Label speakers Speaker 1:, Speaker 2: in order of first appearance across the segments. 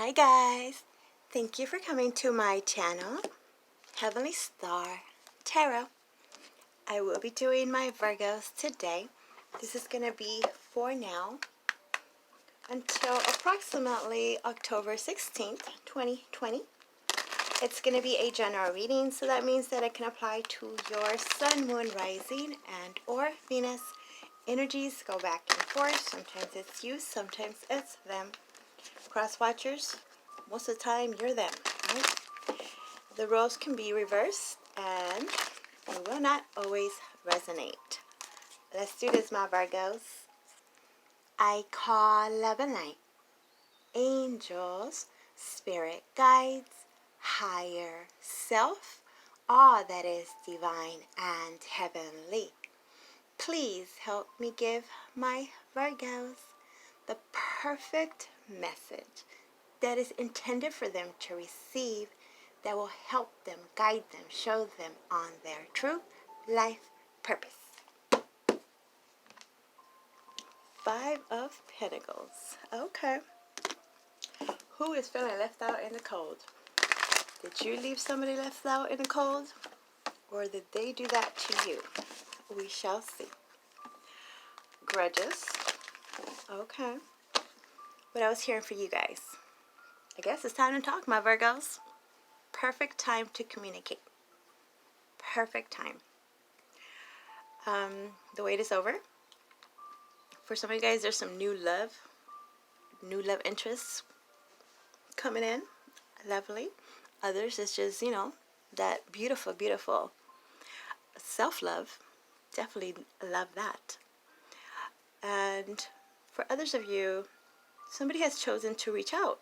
Speaker 1: Hi guys, thank you for coming to my channel, Heavenly Star Tarot. I will be doing my Virgos today. This is going to be for now until approximately October 16th, 2020. It's going to be a general reading, so that means that it can apply to your Sun, Moon, Rising, and or Venus. Energies go back and forth. Sometimes it's you, sometimes it's them. Cross watchers, most of the time you're them, right? The roles can be reversed and they will not always resonate. Let's do this, my Virgos. I call love and light, angels, spirit guides, higher self, all that is divine and heavenly. Please help me give my Virgos the perfect message that is intended for them to receive, that will help them, guide them, show them on their true life purpose. 5 of Pentacles. Okay. Who is feeling left out in the cold? Did you leave somebody left out in the cold? Or did they do that to you? We shall see. Grudges. Okay. What I was hearing for you guys. I guess it's time to talk, my Virgos. Perfect time to communicate. Perfect time. The wait is over. For some of you guys, there's some new love interests coming in. Lovely. Others, it's just, that beautiful, beautiful self-love. Definitely love that. And for others of you, somebody has chosen to reach out.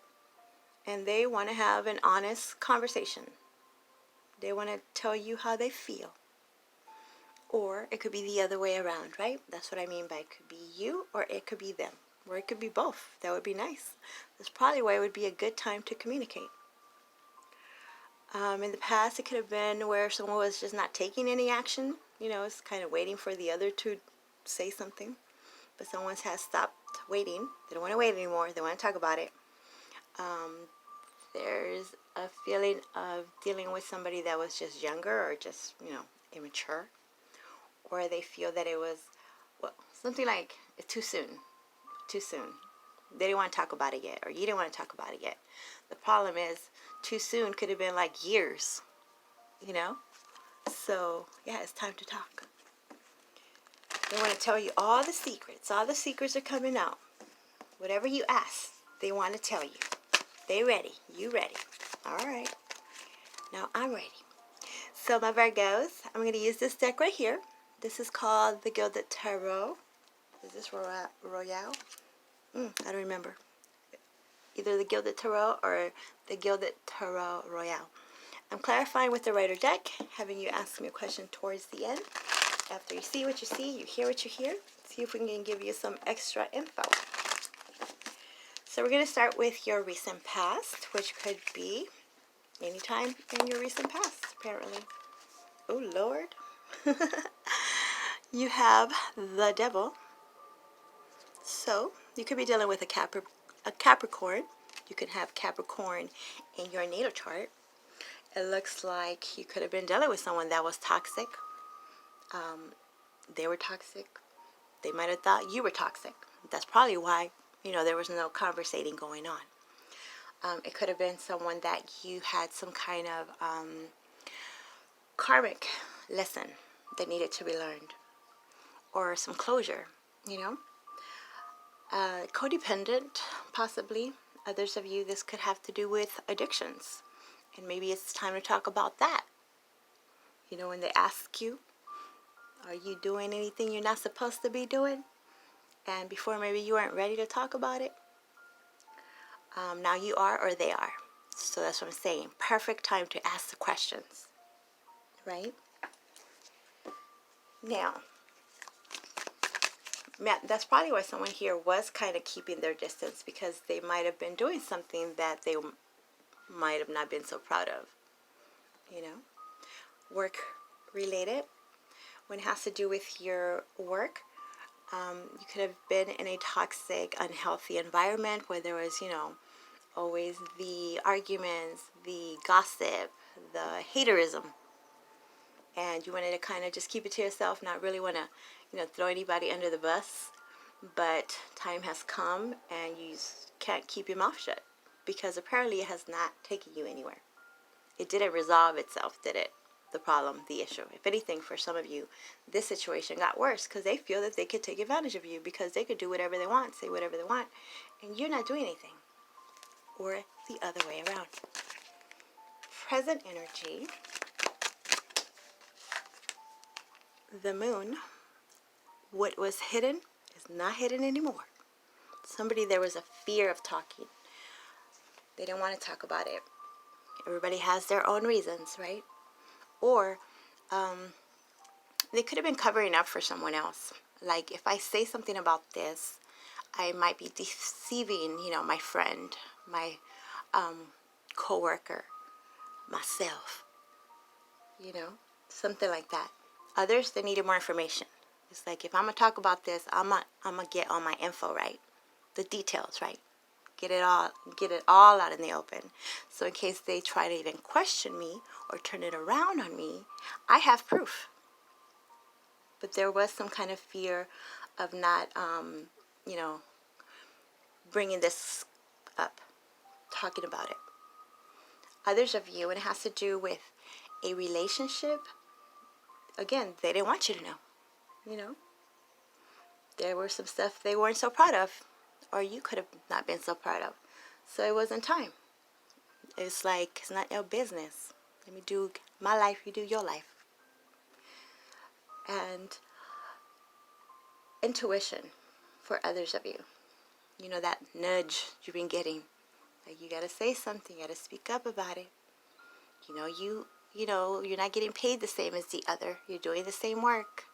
Speaker 1: And they want to have an honest conversation. They want to tell you how they feel. Or it could be the other way around, right? That's what I mean by it could be you or it could be them. Or it could be both. That would be nice. That's probably why it would be a good time to communicate. In the past, it could have been where someone was just not taking any action. It's kind of waiting for the other to say something. But someone has stopped waiting. They don't want to wait anymore. They want to talk about it. There's a feeling of dealing with somebody that was just younger or just, immature. Or they feel that it was, something like it's too soon. Too soon. They didn't want to talk about it yet, or you didn't want to talk about it yet. The problem is, too soon could have been like years, So, yeah, it's time to talk. They want to tell you all the secrets. All the secrets are coming out. Whatever you ask, they want to tell you. They ready. You ready. All right. Now I'm ready. So my Virgos, I'm going to use this deck right here. This is called the Gilded Tarot. Is this Royale? I don't remember. Either the Gilded Tarot or the Gilded Tarot Royale. I'm clarifying with the Rider deck, having you ask me a question towards the end. After you see what you see, you hear what you hear. See if we can give you some extra info. So we're going to start with your recent past, which could be any time in your recent past, apparently. Oh, Lord. You have the Devil. So you could be dealing with a Capricorn. You could have Capricorn in your natal chart. It looks like you could have been dealing with someone that was toxic. They were toxic. They might have thought you were toxic. That's probably why, there was no conversating going on. It could have been someone that you had some kind of karmic lesson that needed to be learned. Or some closure, Codependent, possibly. Others of you, this could have to do with addictions. And maybe it's time to talk about that. When they ask you, are you doing anything you're not supposed to be doing? And before maybe you weren't ready to talk about it. Now you are or they are. So that's what I'm saying. Perfect time to ask the questions. Right? Now, that's probably why someone here was kind of keeping their distance, because they might have been doing something that they might have not been so proud of. Work related. When it has to do with your work, you could have been in a toxic, unhealthy environment where there was, always the arguments, the gossip, the haterism. And you wanted to kind of just keep it to yourself, not really want to, throw anybody under the bus. But time has come and you can't keep your mouth shut because apparently it has not taken you anywhere. It didn't resolve itself, did it? The problem, the issue. If anything, for some of you, this situation got worse because they feel that they could take advantage of you because they could do whatever they want, say whatever they want, and you're not doing anything. Or the other way around. Present energy, the moon, what was hidden is not hidden anymore. Somebody, there was a fear of talking. They didn't want to talk about it. Everybody has their own reasons, right? Or they could have been covering up for someone else. Like, if I say something about this, I might be deceiving, my friend, my coworker, myself, something like that. Others, they needed more information. It's like, if I'm going to talk about this, I'm going to get all my info right, the details right, get it all out in the open. So in case they try to even question me or turn it around on me, I have proof. But there was some kind of fear of not, bringing this up, talking about it. Others of you, and it has to do with a relationship, again, they didn't want you to know. There were some stuff they weren't so proud of, or you could have not been so proud of. So it wasn't time. It's like, it's not your business. Let me do my life, you do your life. And intuition for others of you. That nudge you've been getting. Like, you got to say something, you got to speak up about it. You're not getting paid the same as the other. You're doing the same work.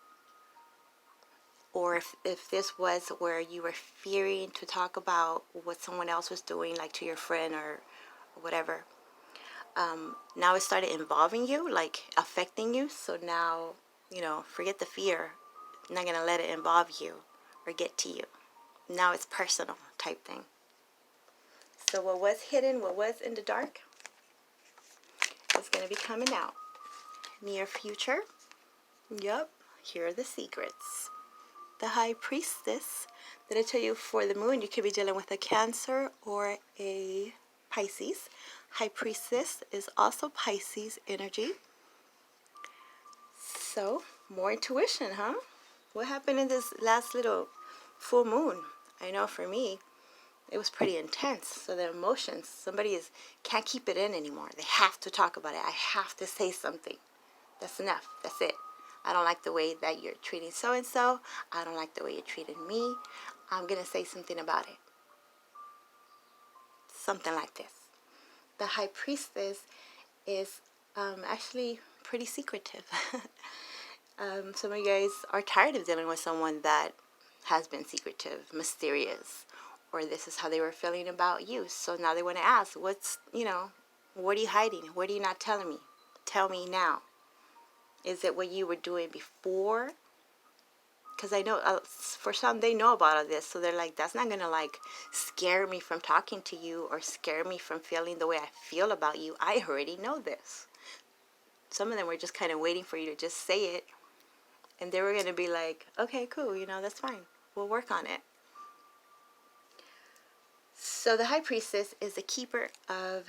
Speaker 1: Or if this was where you were fearing to talk about what someone else was doing, like to your friend or whatever, now it started involving you, like affecting you. So now, forget the fear. I'm not going to let it involve you or get to you. Now it's personal type thing. So what was hidden, what was in the dark, is going to be coming out. Near future, yep, here are the secrets. The High Priestess, did I tell you for the moon, you could be dealing with a Cancer or a Pisces. High Priestess is also Pisces energy. So, more intuition, huh? What happened in this last little full moon? I know for me, it was pretty intense. So the emotions, somebody can't keep it in anymore. They have to talk about it. I have to say something. That's enough. That's it. I don't like the way that you're treating so-and-so. I don't like the way you're treating me. I'm going to say something about it. Something like this. The High Priestess is actually pretty secretive. Some of you guys are tired of dealing with someone that has been secretive, mysterious, or this is how they were feeling about you. So now they want to ask, what are you hiding? What are you not telling me? Tell me now. Is it what you were doing before? Because I know for some, they know about all this. So they're like, that's not going to scare me from talking to you or scare me from feeling the way I feel about you. I already know this. Some of them were just kind of waiting for you to just say it. And they were going to be like, okay, cool, that's fine. We'll work on it. So the High Priestess is the keeper of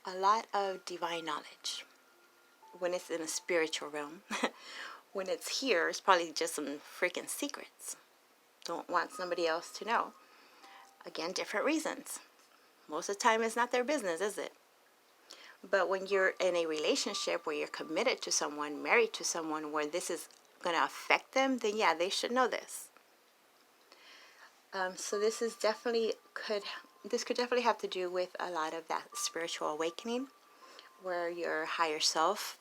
Speaker 1: a lot of divine knowledge. When it's in a spiritual realm. When it's here, it's probably just some freaking secrets. Don't want somebody else to know. Again, different reasons. Most of the time, it's not their business, is it? But when you're in a relationship where you're committed to someone, married to someone, where this is going to affect them, then yeah, they should know this. So this is this could definitely have to do with a lot of that spiritual awakening, where your higher self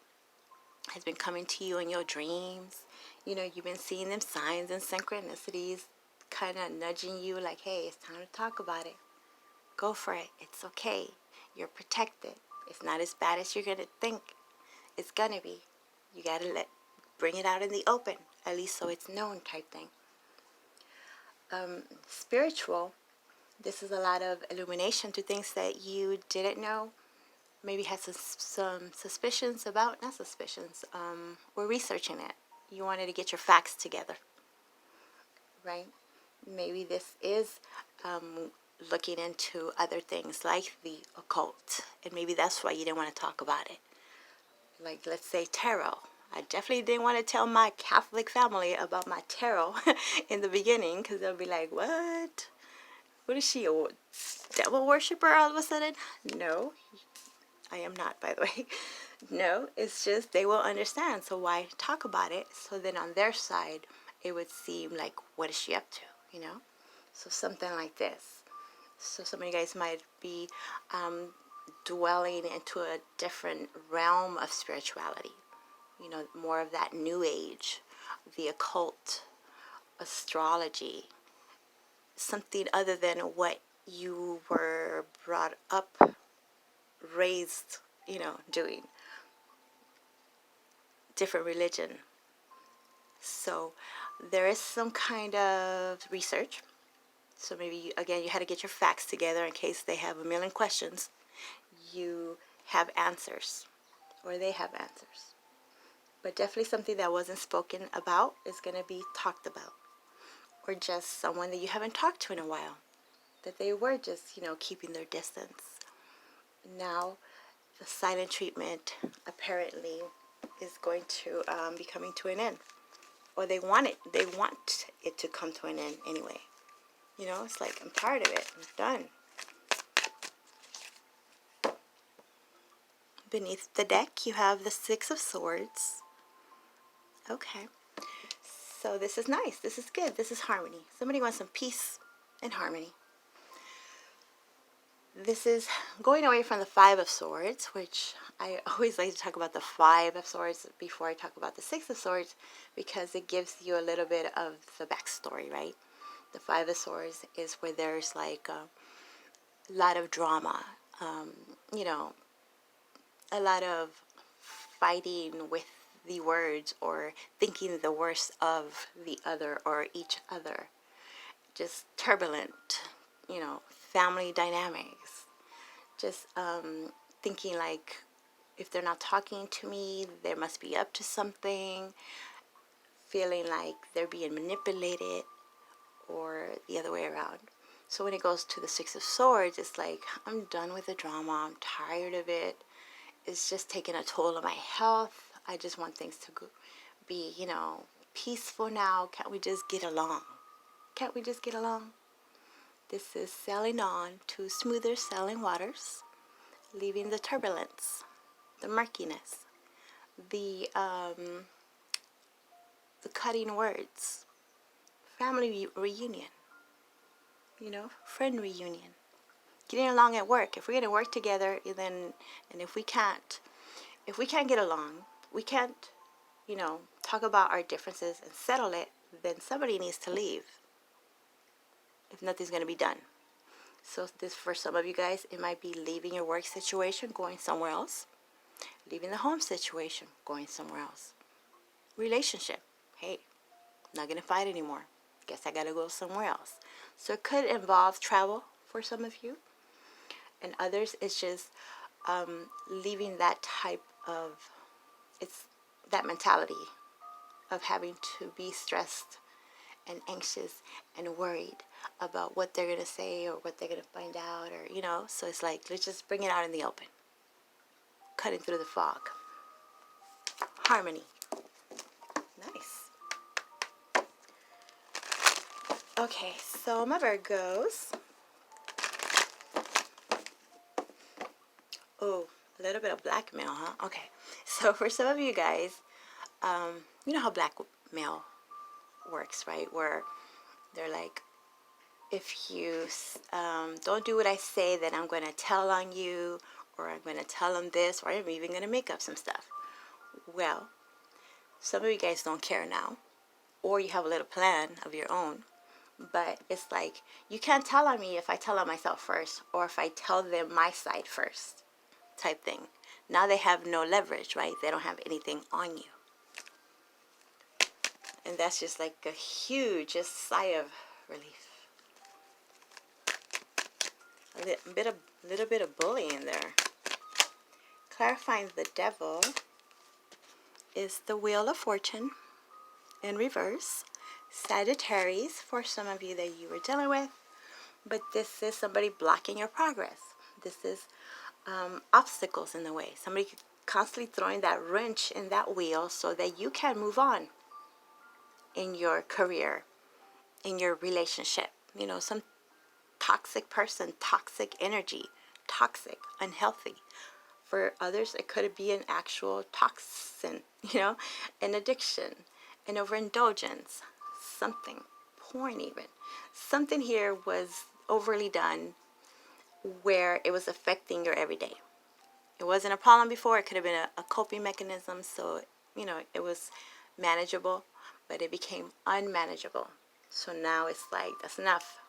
Speaker 1: has been coming to you in your dreams. You've been seeing them signs and synchronicities kind of nudging you like, hey, it's time to talk about it. Go for it. It's okay. You're protected. It's not as bad as you're going to think it's going to be. You got to bring it out in the open, at least so it's known type thing. Spiritual, This is a lot of illumination to things that you didn't know. Maybe had some suspicions about, not suspicions, or researching it. You wanted to get your facts together, right? Maybe this is looking into other things like the occult, and maybe that's why you didn't want to talk about it. Like, let's say tarot. I definitely didn't want to tell my Catholic family about my tarot in the beginning, because they'll be like, what? What is she, a devil worshiper all of a sudden? No, I am not, by the way. No, it's just they will understand. So why talk about it? So then on their side, it would seem like, what is she up to, you know? So something like this. So some of you guys might be dwelling into a different realm of spirituality. You know, more of that new age, the occult, astrology, something other than what you were brought up, raised, you know, doing. Different religion. So there is some kind of research. So maybe, again, you had to get your facts together in case they have a million questions. You have answers, or they have answers. But definitely something that wasn't spoken about is going to be talked about. Or just someone that you haven't talked to in a while, that they were just, you know, keeping their distance. Now, the silent treatment apparently is going to be coming to an end. Or they want it to come to an end anyway. You know, it's like, I'm tired of it. I'm done. Beneath the deck, you have the Six of Swords. Okay. So this is nice. This is good. This is harmony. Somebody wants some peace and harmony. This is going away from the Five of Swords, which I always like to talk about the Five of Swords before I talk about the Six of Swords, because it gives you a little bit of the backstory, right? The Five of Swords is where there's like a lot of drama, you know, a lot of fighting with the words or thinking the worst of the other or each other. Just turbulent, you know, family dynamics. Just thinking like, if they're not talking to me, they must be up to something. Feeling like they're being manipulated, or the other way around. So when it goes to the Six of Swords, it's like, I'm done with the drama. I'm tired of it. It's just taking a toll on my health. I just want things to be, you know, peaceful now. Can't we just get along? Can't we just get along? This is sailing on to smoother sailing waters, leaving the turbulence, the murkiness, the cutting words, family reunion, you know, friend reunion, getting along at work. If we're going to work together, then, and if we can't get along, we can't, you know, talk about our differences and settle it, then somebody needs to leave if nothing's going to be done. So this, for some of you guys, it might be leaving your work situation, going somewhere else. Leaving the home situation, going somewhere else. Relationship, hey, not going to fight anymore. Guess I got to go somewhere else. So it could involve travel for some of you. And others, it's just leaving that type of, it's that mentality of having to be stressed and anxious and worried about what they're going to say or what they're going to find out, or, you know. So it's like, let's just bring it out in the open. Cutting through the fog. Harmony. Nice. Okay, so my Virgos. Oh, a little bit of blackmail, huh? Okay. So for some of you guys, you know how blackmail works, right? Where they're like, if you don't do what I say, then I'm going to tell on you, or I'm going to tell them this, or I'm even going to make up some stuff. Well, some of you guys don't care now, or you have a little plan of your own, but it's like, you can't tell on me if I tell on myself first, or if I tell them my side first, type thing. Now they have no leverage, right? They don't have anything on you. And that's just like a huge sigh of relief. little bit of bullying there. Clarifying the devil is the Wheel of Fortune in reverse. Sagittarius, for some of you that you were dealing with. But this is somebody blocking your progress. This is obstacles in the way. Somebody constantly throwing that wrench in that wheel so that you can move on in your career, in your relationship. You know, some toxic person, toxic energy, toxic, unhealthy. For others, it could be an actual toxin, you know, an addiction, an overindulgence, something, porn even. Something here was overly done where it was affecting your everyday. It wasn't a problem before. It could have been a coping mechanism, so, you know, it was manageable, but it became unmanageable. So now it's like, that's enough.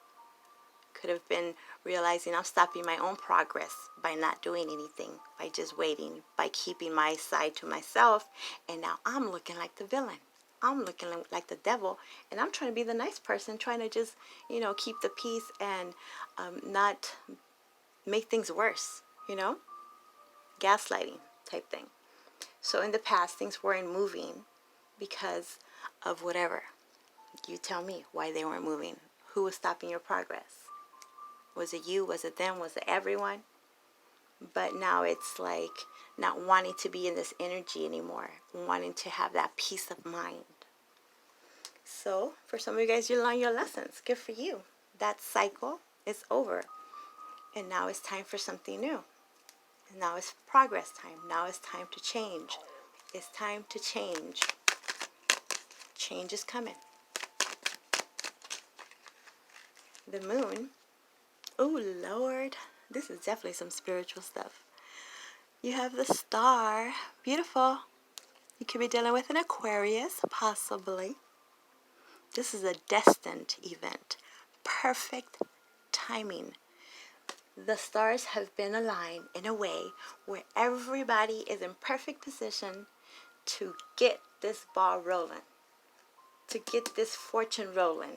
Speaker 1: Could have been realizing I'm stopping my own progress by not doing anything, by just waiting, by keeping my side to myself, and now I'm looking like the villain. I'm looking like the devil, and I'm trying to be the nice person, trying to just, you know, keep the peace and not make things worse, you know? Gaslighting type thing. So in the past, things weren't moving because of whatever. You tell me why they weren't moving. Who was stopping your progress? Was it you? Was it them? Was it everyone? But now it's like not wanting to be in this energy anymore, wanting to have that peace of mind. So for some of you guys, you learn your lessons. Good for you. That cycle is over. And now it's time for something new. And now it's progress time. Now it's time to change. It's time to change. Change is coming. The moon. Oh, Lord. This is definitely some spiritual stuff. You have the star. Beautiful. You could be dealing with an Aquarius, possibly. This is a destined event. Perfect timing. The stars have been aligned in a way where everybody is in perfect position to get this ball rolling, to get this fortune rolling,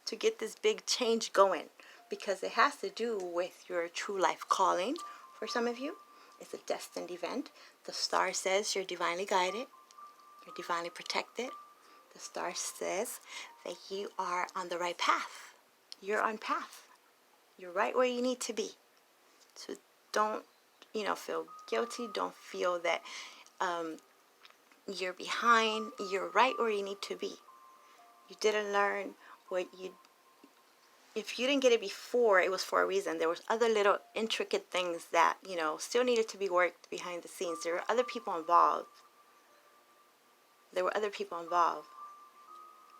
Speaker 1: to get this big change going, because it has to do with your true life calling. For some of you, it's a destined event. The star says you're divinely guided, you're divinely protected. The star says that you are on the right path. You're on path. You're right where you need to be. So don't, you know, feel guilty. Don't feel that you're behind. You're right where you need to be. You didn't learn what you, if you didn't get it before, it was for a reason. There was other little intricate things that, you know, still needed to be worked behind the scenes. There were other people involved.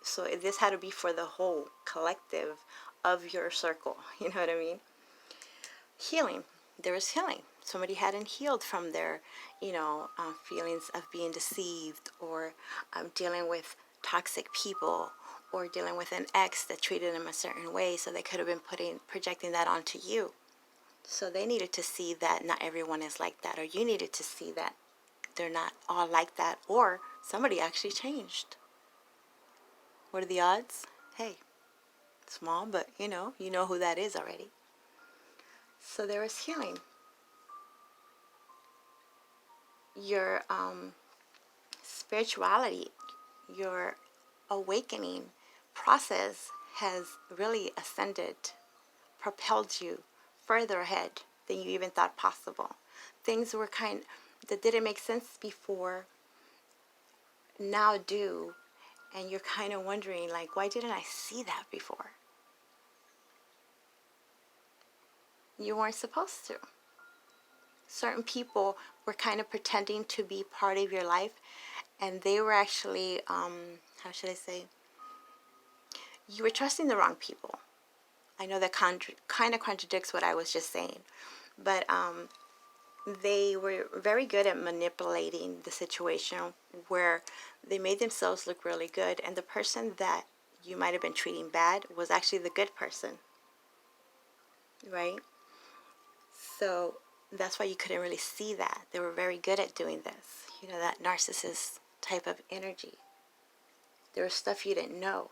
Speaker 1: So this had to be for the whole collective of your circle. You know what I mean? Healing. There was healing. Somebody hadn't healed from their, you know, feelings of being deceived, or dealing with toxic people, or dealing with an ex that treated them a certain way, so they could have been projecting that onto you. So they needed to see that not everyone is like that, or you needed to see that they're not all like that, or somebody actually changed. What are the odds? Hey, small, but you know who that is already. So there is healing. Your spirituality, your awakening process has really ascended, propelled you further ahead than you even thought possible. Things were that didn't make sense before now do, and you're kind of wondering, like, why didn't I see that before? You weren't supposed to. Certain people were kind of pretending to be part of your life, and they were actually, how should I say, you were trusting the wrong people. I know that kind of contradicts what I was just saying, but they were very good at manipulating the situation where they made themselves look really good, and the person that you might have been treating bad was actually the good person, right? So that's why you couldn't really see that. They were very good at doing this, you know, that narcissist type of energy. There was stuff you didn't know,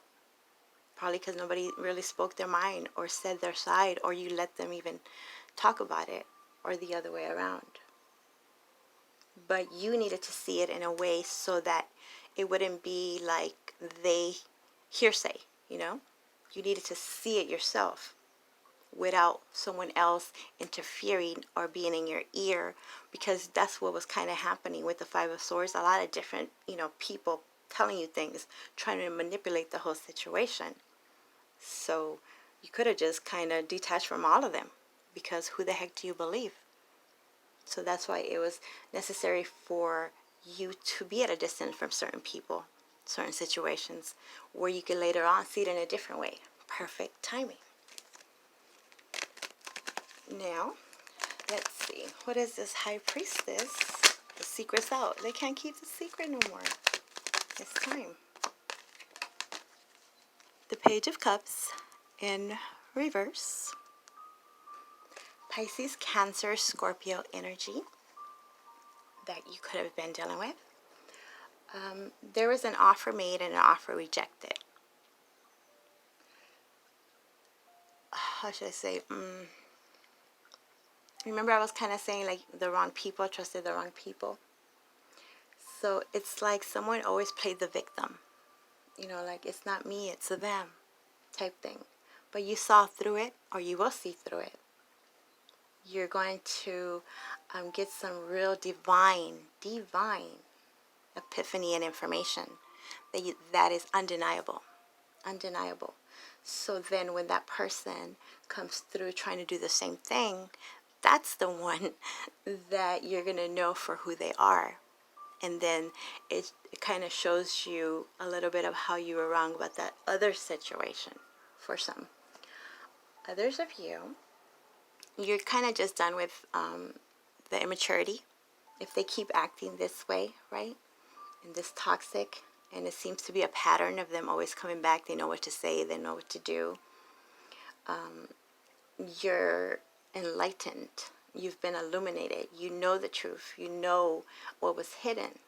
Speaker 1: Probably because nobody really spoke their mind or said their side, or you let them even talk about it, or the other way around. But you needed to see it in a way so that it wouldn't be like they hearsay, you know? You needed to see it yourself without someone else interfering or being in your ear, because that's what was kind of happening with the Five of Swords. A lot of different, people telling you things, trying to manipulate the whole situation. So you could have just kind of detached from all of them, because who the heck do you believe? So that's why it was necessary for you to be at a distance from certain people, certain situations, where you could later on see it in a different way. Perfect timing. Now, let's see. What is this High Priestess? The secret's out. They can't keep the secret no more. It's time. The Page of Cups in reverse. Pisces, Cancer, Scorpio energy that you could have been dealing with. There was an offer made and an offer rejected. How should I say? Remember I was kind of saying like the wrong people, trusted the wrong people. So it's like someone always played the victim. Like it's not me, it's them type thing. But you saw through it, or you will see through it. You're going to get some real divine epiphany and information that is undeniable. So then when that person comes through trying to do the same thing, that's the one that you're going to know for who they are. And then it kind of shows you a little bit of how you were wrong about that other situation for some. Others of you, you're kind of just done with the immaturity. If they keep acting this way, right, and this toxic, and it seems to be a pattern of them always coming back, they know what to say, they know what to do. You're enlightened. You've been illuminated. You know the truth. You know what was hidden.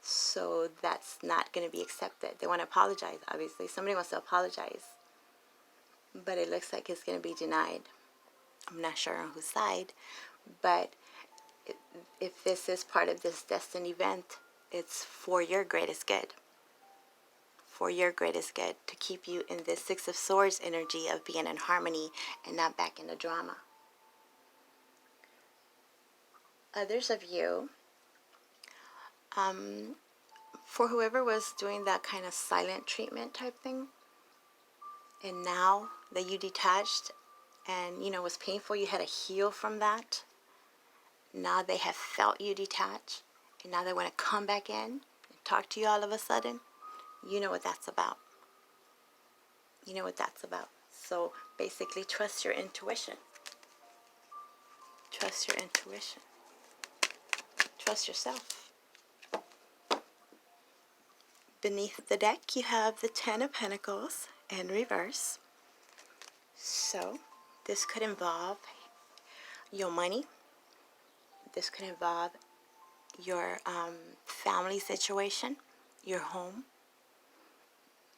Speaker 1: So that's not going to be accepted. They want to apologize, obviously. Somebody wants to apologize. But it looks like it's going to be denied. I'm not sure on whose side. But if this is part of this destined event, it's for your greatest good. For your greatest good. To keep you in this Six of Swords energy of being in harmony and not back in the drama. Others of you, for whoever was doing that kind of silent treatment type thing, and now that you detached and it was painful, you had to heal from that. Now they have felt you detach, and now they want to come back in and talk to you all of a sudden. You know what that's about. You know what that's about. So basically, trust your intuition. Trust your intuition. Trust yourself. Beneath the deck, you have the Ten of Pentacles in reverse. So this could involve your money. This could involve your family situation, your home.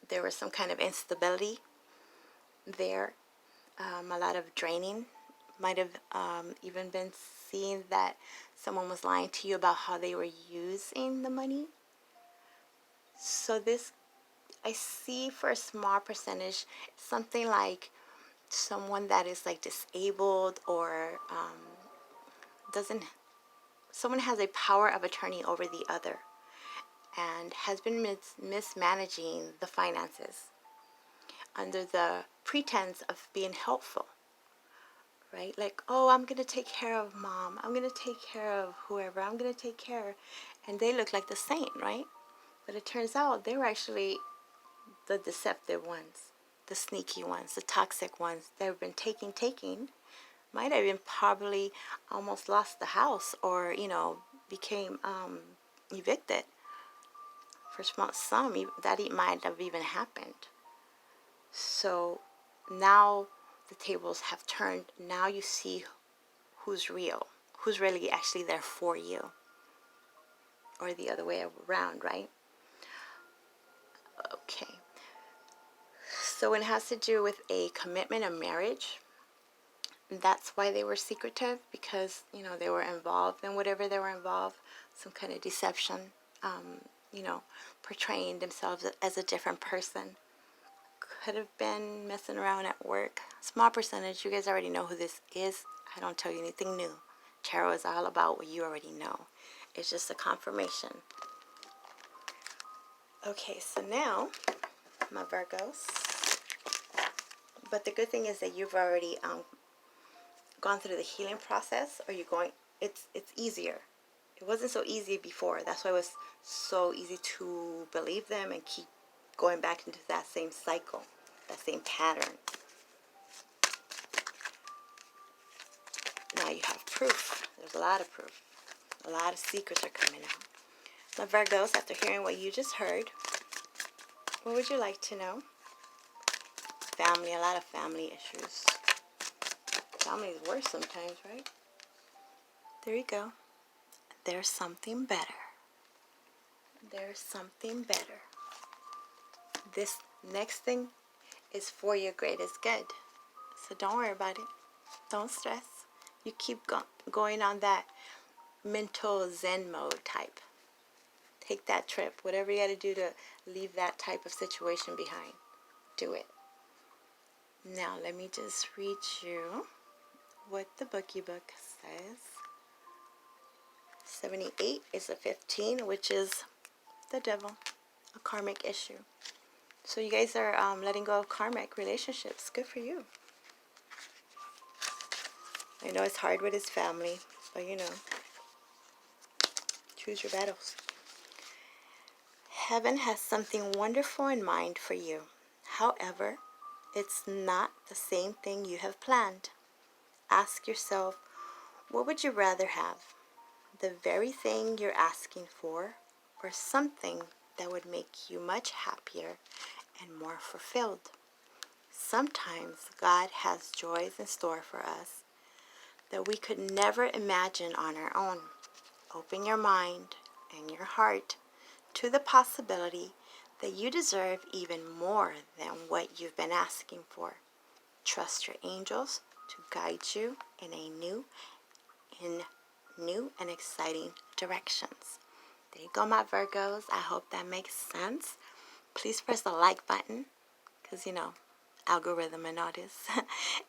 Speaker 1: There was some kind of instability there. A lot of draining. Might have even been seen that someone was lying to you about how they were using the money. So this, I see for a small percentage, something like someone that is like disabled or someone has a power of attorney over the other and has been mismanaging the finances under the pretense of being helpful, right? Like, oh, I'm going to take care of mom. I'm going to take care of whoever. I'm going to take care. And they look like the saint, right? But it turns out they were actually the deceptive ones, the sneaky ones, the toxic ones that have been taking, might have even probably almost lost the house or, became evicted. For some, that might have even happened. So now the tables have turned. Now you see who's real, who's really actually there for you, or the other way around, right? Okay. So when it has to do with a commitment, a marriage, that's why they were secretive, because, you know, they were involved in whatever they were involved, some kind of deception, you know, portraying themselves as a different person. Could have been messing around at work. Small percentage. You guys already know who this is. I don't tell you anything new. Tarot is all about what you already know. It's just a confirmation. Okay, so now, my Virgos. But the good thing is that you've already gone through the healing process, or you're going, it's easier. It wasn't so easy before. That's why it was so easy to believe them and keep going back into that same cycle, that same pattern. Now you have proof. There's a lot of proof. A lot of secrets are coming out. My Virgos, after hearing what you just heard, what would you like to know? Family, a lot of family issues. Family is worse sometimes, right? There you go. There's something better. There's something better. This next thing is for your greatest good. So don't worry about it. Don't stress. You keep going on that mental zen mode type. Take that trip. Whatever you got to do to leave that type of situation behind. Do it. Now let me just read you what the bookie book says. 78 is a 15, which is the devil, a karmic issue. So you guys are letting go of karmic relationships. Good for you. I know it's hard with his family, but you know, choose your battles. Heaven has something wonderful in mind for you. However, it's not the same thing you have planned. Ask yourself, what would you rather have? The very thing you're asking for, or something that would make you much happier and more fulfilled? Sometimes God has joys in store for us that we could never imagine on our own. Open your mind and your heart to the possibility that you deserve even more than what you've been asking for. Trust your angels to guide you in new and exciting directions. There you go, my Virgos. I hope that makes sense. Please press the like button, because, you know, algorithm and all this.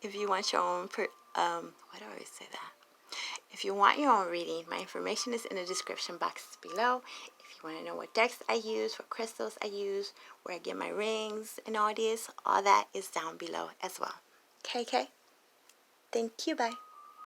Speaker 1: If you want your own, why do I always say that? If you want your own reading, my information is in the description box below. If you want to know what decks I use, what crystals I use, where I get my rings and all this, all that is down below as well. Okay? Thank you. Bye.